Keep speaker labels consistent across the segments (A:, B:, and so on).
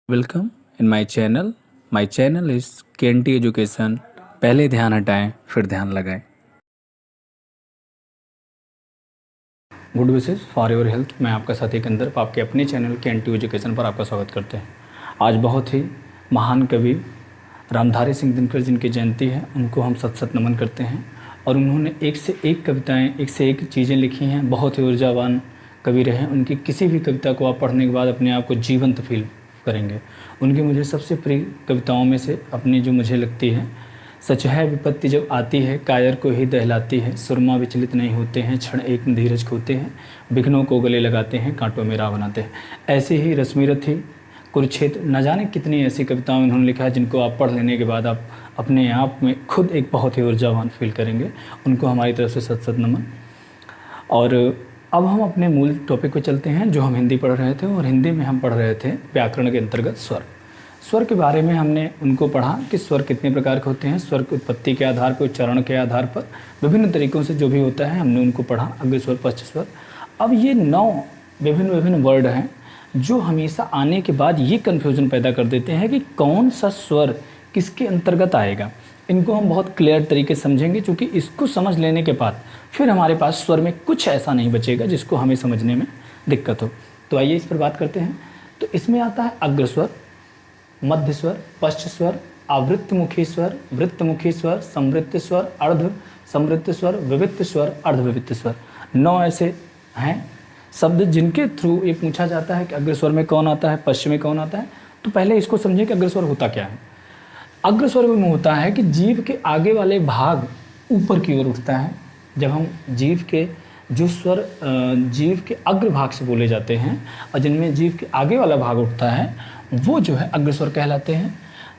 A: Welcome in my channel. My channel is KNT education. पहले ध्यान हटाएं फिर ध्यान लगाएं। Good wishes for your health. मैं आपका साथी कंदर्प आपके अपने चैनल केएनटी एजुकेशन पर आपका स्वागत करते हैं। आज बहुत ही महान कवि रामधारी सिंह दिनकर जिनकी जयंती है, उनको हम सत सत नमन करते हैं। और उन्होंने एक से एक कविताएँ, एक से एक चीज़ें लिखी हैं। बहुत ही ऊर्जावान कवि रहे। उनकी किसी भी कविता को आप पढ़ने के बाद अपने आप को जीवंत फील करेंगे। उनकी मुझे सबसे प्रिय कविताओं में से अपनी जो मुझे लगती है, सच है विपत्ति जब आती है कायर को ही दहलाती है, सुरमा विचलित नहीं होते हैं क्षण एक धीरज खोते हैं, विघ्नों को गले लगाते हैं कांटों में राह बनाते हैं। ऐसे ही रश्मिरथ ही कुरुक्षेत्र, न जाने कितनी ऐसी कविताएं उन्होंने लिखा है जिनको आप पढ़ लेने के बाद आप अपने आप में खुद एक बहुत ही ऊर्जावान फील करेंगे। उनको हमारी तरफ से सत सत नमन। और अब हम अपने मूल टॉपिक पे चलते हैं जो हम हिंदी पढ़ रहे थे, और हिंदी में हम पढ़ रहे थे व्याकरण के अंतर्गत स्वर। स्वर के बारे में हमने उनको पढ़ा कि स्वर कितने प्रकार के होते हैं। स्वर की उत्पत्ति के आधार पर, उच्चारण के आधार पर, विभिन्न तरीक़ों से जो भी होता है हमने उनको पढ़ा। अग्र स्वर, पश्च स्वर। अब ये 9 विभिन्न वर्ड हैं जो हमेशा आने के बाद ये कन्फ्यूज़न पैदा कर देते हैं कि कौन सा स्वर किसके अंतर्गत आएगा। इनको हम बहुत क्लियर तरीके से समझेंगे, क्योंकि इसको समझ लेने के बाद फिर हमारे पास स्वर में कुछ ऐसा नहीं बचेगा जिसको हमें समझने में दिक्कत हो। तो आइए इस पर बात करते हैं। तो इसमें आता है अग्र स्वर, मध्य स्वर, पश्च स्वर, आवृत्तमुखी स्वर, वृत्तमुखी स्वर, समवृत्त स्वर, अर्ध समवृत्त स्वर, विवित्त स्वर, अर्धविवित्त स्वर। 9 ऐसे हैं शब्द जिनके थ्रू ये पूछा जाता है कि अग्र स्वर में कौन आता है, पश्च में कौन आता है। तो पहले इसको समझें कि अग्र स्वर होता क्या है। अग्र स्वर में होता है कि जीभ के आगे वाले भाग ऊपर की ओर उठता है। जब हम जीभ के जो स्वर जीभ के अग्र भाग से बोले जाते हैं और जिनमें जीभ के आगे वाला भाग उठता है, वो जो है अग्र स्वर कहलाते हैं।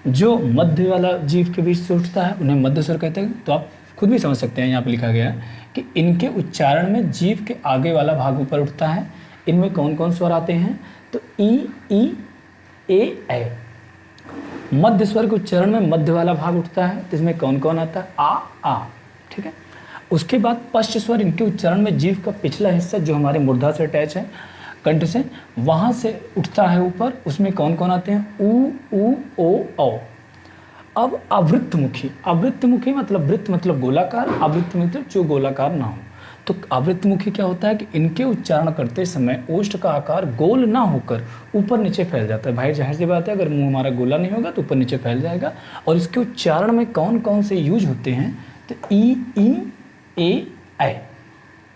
A: जो मध्य वाला जीभ के बीच से उठता है उन्हें मध्य स्वर कहते हैं। तो आप खुद भी समझ सकते हैं, यहाँ पे लिखा गया है कि इनके उच्चारण में जीभ के आगे वाला भाग ऊपर उठता है। इनमें कौन कौन स्वर आते हैं, तो ई, ए। मध्य स्वर के उच्चारण में मध्य वाला भाग उठता है, तो इसमें कौन कौन आता है, आ। ठीक है। उसके बाद पश्च स्वर, इनके उच्चारण में जीभ का पिछला हिस्सा जो हमारे मूर्धा से अटैच है, कंठ से, वहाँ से उठता है ऊपर। उसमें कौन कौन आते हैं, ऊ, ओ, औ। अब आवृत्तमुखी मतलब वृत्त मतलब गोलाकार, आवृत्त मतलब जो गोलाकार ना हो। तो आवृत्तमुखी क्या होता है कि इनके उच्चारण करते समय ओष्ठ का आकार गोल ना होकर ऊपर नीचे फैल जाता है। भाई जाहिर सी बात है, अगर मुंह हमारा गोला नहीं होगा तो ऊपर नीचे फैल जाएगा। और इसके उच्चारण में कौन कौन से यूज होते हैं, तो ई, ए,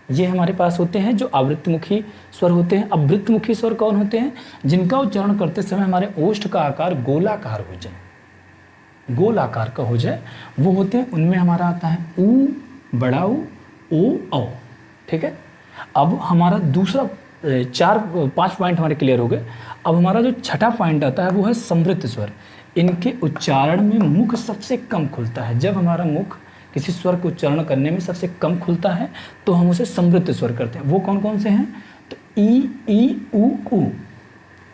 A: ये हमारे पास होते हैं जो आवृत्तमुखी स्वर होते हैं। अब वृत्तमुखी स्वर कौन होते हैं, जिनका उच्चारण करते समय हमारे ओष्ठ का आकार गोलाकार हो जाए, वो होते हैं। उनमें हमारा आता है ऊ, बड़ा ऊ, ओ, औ। ठीक है। अब हमारा दूसरा 4-5 पॉइंट हमारे क्लियर हो गए। अब हमारा जो छठा पॉइंट आता है वो है समवृत्त स्वर। इनके उच्चारण में मुख सबसे कम खुलता है। जब हमारा मुख किसी स्वर को उच्चारण करने में सबसे कम खुलता है तो हम उसे समवृत्त स्वर करते हैं। वो कौन कौन से हैं, तो ई, ऊ।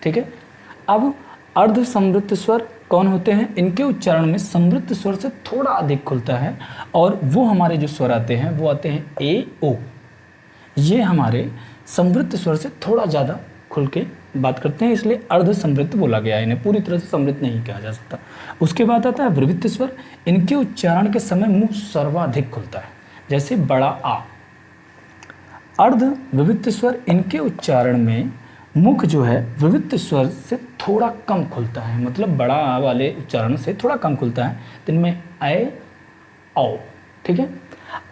A: ठीक है। अब अर्ध समवृत्त स्वर कौन होते हैं, इनके उच्चारण में समवृत्त स्वर से थोड़ा अधिक खुलता है, और वो हमारे जो स्वर आते हैं वो आते हैं ए, ओ। ये हमारे समवृत्त स्वर से थोड़ा ज़्यादा खुल के बात करते हैं, इसलिए अर्ध समवृत्त बोला गया है। इन्हें पूरी तरह से समवृत्त नहीं कहा जा सकता। उसके बाद आता है विवित्त स्वर। इनके उच्चारण के समय मुंह सर्वाधिक खुलता है, जैसे बड़ा आ। अर्ध विवित्त स्वर, इनके उच्चारण में मुख जो है विवित्त स्वर से थोड़ा कम खुलता है, मतलब बड़ा आ वाले उच्चारण से थोड़ा कम खुलता है। तो इनमें ए, औ। ठीक है।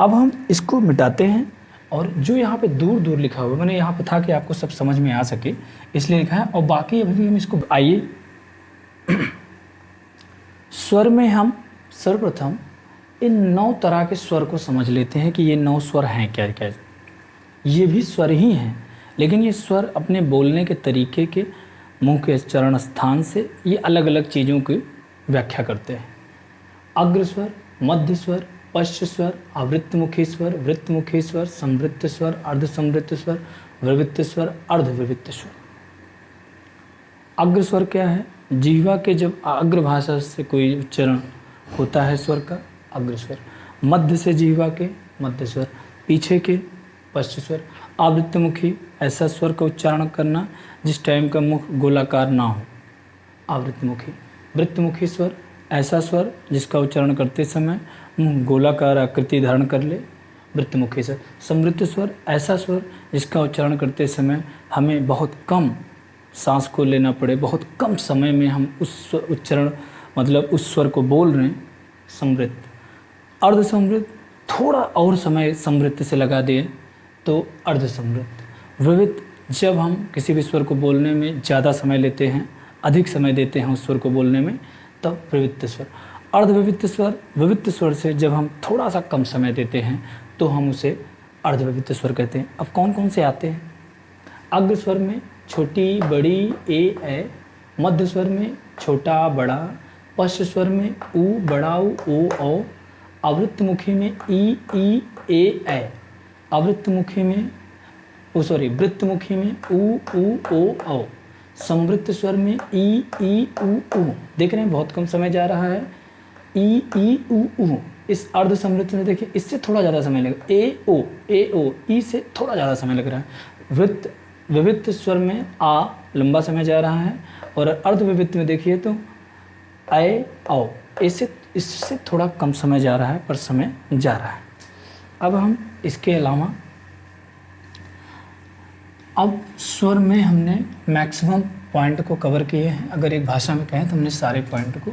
A: अब हम इसको मिटाते हैं, और जो यहाँ पे दूर दूर लिखा हुआ है, मैंने यहाँ पे था कि आपको सब समझ में आ सके इसलिए लिखा है। और बाकी अभी भी हम इसको, आइए स्वर में हम सर्वप्रथम इन 9 तरह के स्वर को समझ लेते हैं कि ये 9 स्वर हैं क्या क्या। ये भी स्वर ही हैं, लेकिन ये स्वर अपने बोलने के तरीके के, मुंह के चरण स्थान से ये अलग अलग चीज़ों की व्याख्या करते हैं। अग्र स्वर, मध्य स्वर, पश्च स्वर, आवृत्तमुखी स्वर, वृत्तमुखी स्वर, समवृत्त स्वर, अर्ध समवृत्त स्वर, विवित्त स्वर, अर्धविवित्त स्वर। अग्र स्वर क्या है, जीवा के जब अग्र भाषा से कोई उच्चारण होता है स्वर का, अग्र स्वर। मध्य से जीवा के मध्य स्वर, पीछे के पश्च स्वर। आवृत्तमुखी, ऐसा स्वर का उच्चारण करना जिस टाइम का मुख गोलाकार ना हो, आवृत्तमुखी। वृत्तमुखी स्वर ऐसा स्वर जिसका उच्चारण करते समय मुंह गोलाकार आकृति धारण कर ले, वृत्तमुखी स्वर। समृद्ध स्वर ऐसा स्वर जिसका उच्चारण करते समय हमें बहुत कम सांस को लेना पड़े, बहुत कम समय में हम उस उच्चारण मतलब उस स्वर को बोल रहे हैं, समृद्ध। अर्ध समृद्ध थोड़ा और समय समृद्ध से लगा दिए तो अर्ध समृद्ध। विविध जब हम किसी भी स्वर को बोलने में ज़्यादा समय लेते हैं, अधिक समय देते हैं उस स्वर को बोलने में, तब विविध स्वर। अर्धविविध स्वर, विविध स्वर से जब हम थोड़ा सा कम समय देते हैं तो हम उसे अर्धविविध स्वर कहते हैं। अब कौन कौन से आते हैं? अग्र स्वर में छोटी बड़ी ए, मध्य स्वर में छोटा बड़ा, पश्च स्वर में ऊ बड़ा ओ औ, आवृत्तमुखी में ई ए, आवृत्तमुखी में वृत्तमुखी में ऊ ओ औ, समवृत्त स्वर में ई ऊ। देख रहे हैं बहुत कम समय जा रहा है, ई ऊ। इस अर्ध समृद्ध में देखिए इससे थोड़ा ज़्यादा समय लगेगा, ए ओ ई से थोड़ा ज़्यादा समय लग रहा है। विविध स्वर में आ लंबा समय जा रहा है, और अर्ध विविध में देखिए तो ए औ, इससे थोड़ा कम समय जा रहा है पर समय जा रहा है। अब हम इसके अलावा अब स्वर में हमने मैक्सिमम पॉइंट को कवर किए हैं। अगर एक भाषा में कहें तो हमने सारे पॉइंट को